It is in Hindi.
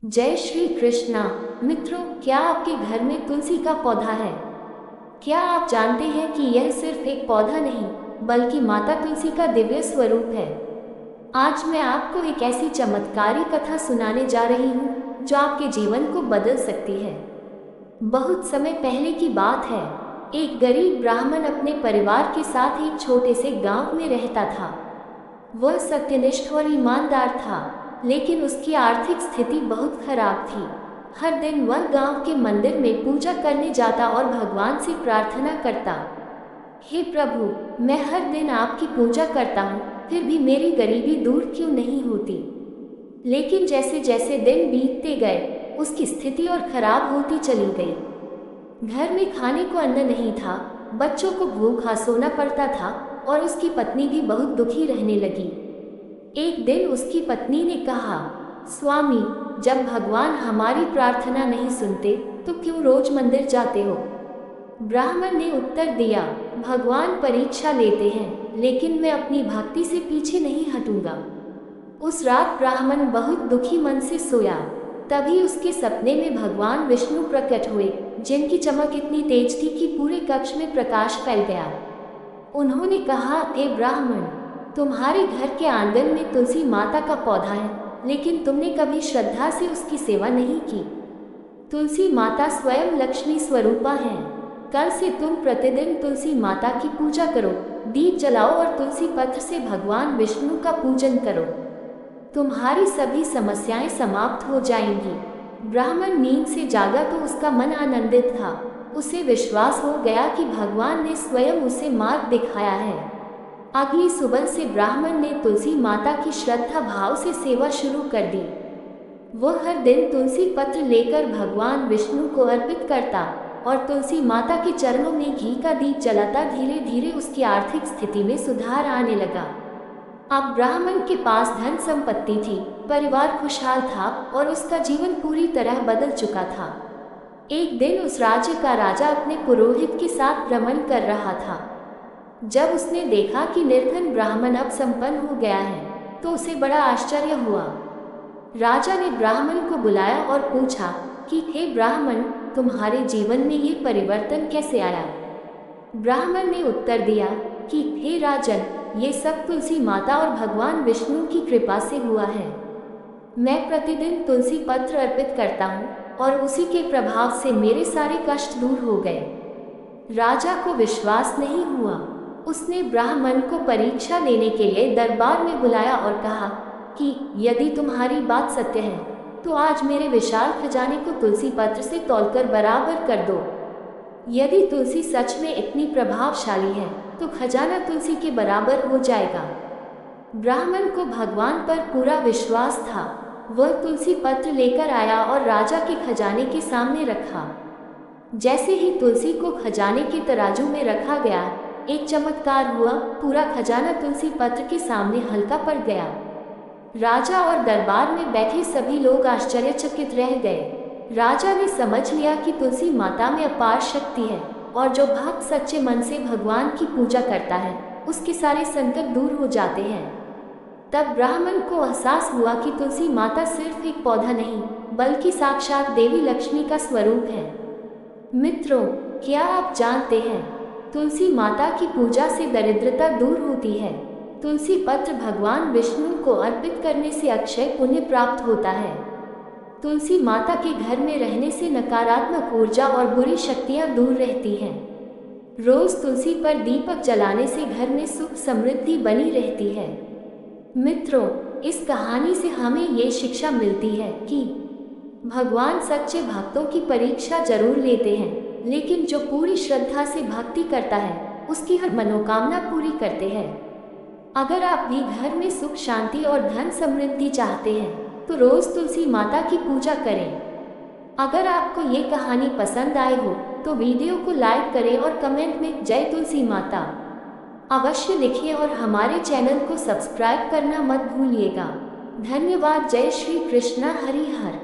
जय श्री कृष्णा। मित्रों, क्या आपके घर में तुलसी का पौधा है? क्या आप जानते हैं कि यह सिर्फ एक पौधा नहीं बल्कि माता तुलसी का दिव्य स्वरूप है। आज मैं आपको एक ऐसी चमत्कारी कथा सुनाने जा रही हूँ जो आपके जीवन को बदल सकती है। बहुत समय पहले की बात है। एक गरीब ब्राह्मण अपने परिवार के साथ एक छोटे से गांव में रहता था। वह सत्यनिष्ठ और ईमानदार था, लेकिन उसकी आर्थिक स्थिति बहुत खराब थी। हर दिन वह गांव के मंदिर में पूजा करने जाता और भगवान से प्रार्थना करता, हे प्रभु, मैं हर दिन आपकी पूजा करता हूँ, फिर भी मेरी गरीबी दूर क्यों नहीं होती। लेकिन जैसे जैसे दिन बीतते गए, उसकी स्थिति और खराब होती चली गई। घर में खाने को अन्न नहीं था, बच्चों को भूखा सोना पड़ता था और उसकी पत्नी भी बहुत दुखी रहने लगी। एक दिन उसकी पत्नी ने कहा, स्वामी, जब भगवान हमारी प्रार्थना नहीं सुनते तो क्यों रोज मंदिर जाते हो? ब्राह्मण ने उत्तर दिया, भगवान परीक्षा लेते हैं, लेकिन मैं अपनी भक्ति से पीछे नहीं हटूंगा। उस रात ब्राह्मण बहुत दुखी मन से सोया। तभी उसके सपने में भगवान विष्णु प्रकट हुए, जिनकी चमक इतनी तेज थी कि पूरे कक्ष में प्रकाश फैल गया। उन्होंने कहा, हे ब्राह्मण, तुम्हारे घर के आंगन में तुलसी माता का पौधा है, लेकिन तुमने कभी श्रद्धा से उसकी सेवा नहीं की। तुलसी माता स्वयं लक्ष्मी स्वरूपा हैं। कल से तुम प्रतिदिन तुलसी माता की पूजा करो, दीप जलाओ और तुलसी पत्र से भगवान विष्णु का पूजन करो। तुम्हारी सभी समस्याएं समाप्त हो जाएंगी। ब्राह्मण नींद से जागा तो उसका मन आनंदित था। उसे विश्वास हो गया कि भगवान ने स्वयं उसे मार्ग दिखाया है। अगली सुबह से ब्राह्मण ने तुलसी माता की श्रद्धा भाव से सेवा शुरू कर दी। वह हर दिन तुलसी पत्र लेकर भगवान विष्णु को अर्पित करता और तुलसी माता के चरणों में घी का दीप जलाता। धीरे धीरे उसकी आर्थिक स्थिति में सुधार आने लगा। अब ब्राह्मण के पास धन संपत्ति थी, परिवार खुशहाल था और उसका जीवन पूरी तरह बदल चुका था। एक दिन उस राज्य का राजा अपने पुरोहित के साथ भ्रमण कर रहा था। जब उसने देखा कि निर्धन ब्राह्मण अब संपन्न हो गया है, तो उसे बड़ा आश्चर्य हुआ। राजा ने ब्राह्मण को बुलाया और पूछा कि हे ब्राह्मण, तुम्हारे जीवन में ये परिवर्तन कैसे आया? ब्राह्मण ने उत्तर दिया कि हे राजन, ये सब तुलसी माता और भगवान विष्णु की कृपा से हुआ है। मैं प्रतिदिन तुलसी पत्र अर्पित करता हूँ और उसी के प्रभाव से मेरे सारे कष्ट दूर हो गए। राजा को विश्वास नहीं हुआ। उसने ब्राह्मण को परीक्षा लेने के लिए दरबार में बुलाया और कहा कि यदि तुम्हारी बात सत्य है तो आज मेरे विशाल खजाने को तुलसी पत्र से तौलकर बराबर कर दो। यदि तुलसी सच में इतनी प्रभावशाली है तो खजाना तुलसी के बराबर हो जाएगा। ब्राह्मण को भगवान पर पूरा विश्वास था। वह तुलसी पत्र लेकर आया और राजा के खजाने के सामने रखा। जैसे ही तुलसी को खजाने के तराजू में रखा गया, एक चमत्कार हुआ। पूरा खजाना तुलसी पत्र के सामने हल्का पड़ गया। राजा और दरबार में बैठे सभी लोग आश्चर्यचकित रह गए। राजा ने समझ लिया कि तुलसी माता में अपार शक्ति है और जो भक्त सच्चे मन से भगवान की पूजा करता है, उसके सारे संकट दूर हो जाते हैं। तब ब्राह्मण को एहसास हुआ कि तुलसी माता सिर्फ एक पौधा नहीं बल्कि साक्षात देवी लक्ष्मी का स्वरूप है। मित्रों, क्या आप जानते हैं, तुलसी माता की पूजा से दरिद्रता दूर होती है। तुलसी पत्र भगवान विष्णु को अर्पित करने से अक्षय पुण्य प्राप्त होता है। तुलसी माता के घर में रहने से नकारात्मक ऊर्जा और बुरी शक्तियां दूर रहती हैं। रोज तुलसी पर दीपक जलाने से घर में सुख समृद्धि बनी रहती है। मित्रों, इस कहानी से हमें ये शिक्षा मिलती है कि भगवान सच्चे भक्तों की परीक्षा जरूर लेते हैं, लेकिन जो पूरी श्रद्धा से भक्ति करता है उसकी हर मनोकामना पूरी करते हैं। अगर आप भी घर में सुख शांति और धन समृद्धि चाहते हैं तो रोज तुलसी माता की पूजा करें। अगर आपको ये कहानी पसंद आई हो तो वीडियो को लाइक करें और कमेंट में जय तुलसी माता अवश्य लिखें और हमारे चैनल को सब्सक्राइब करना मत भूलिएगा। धन्यवाद। जय श्री कृष्णा। हरि हर।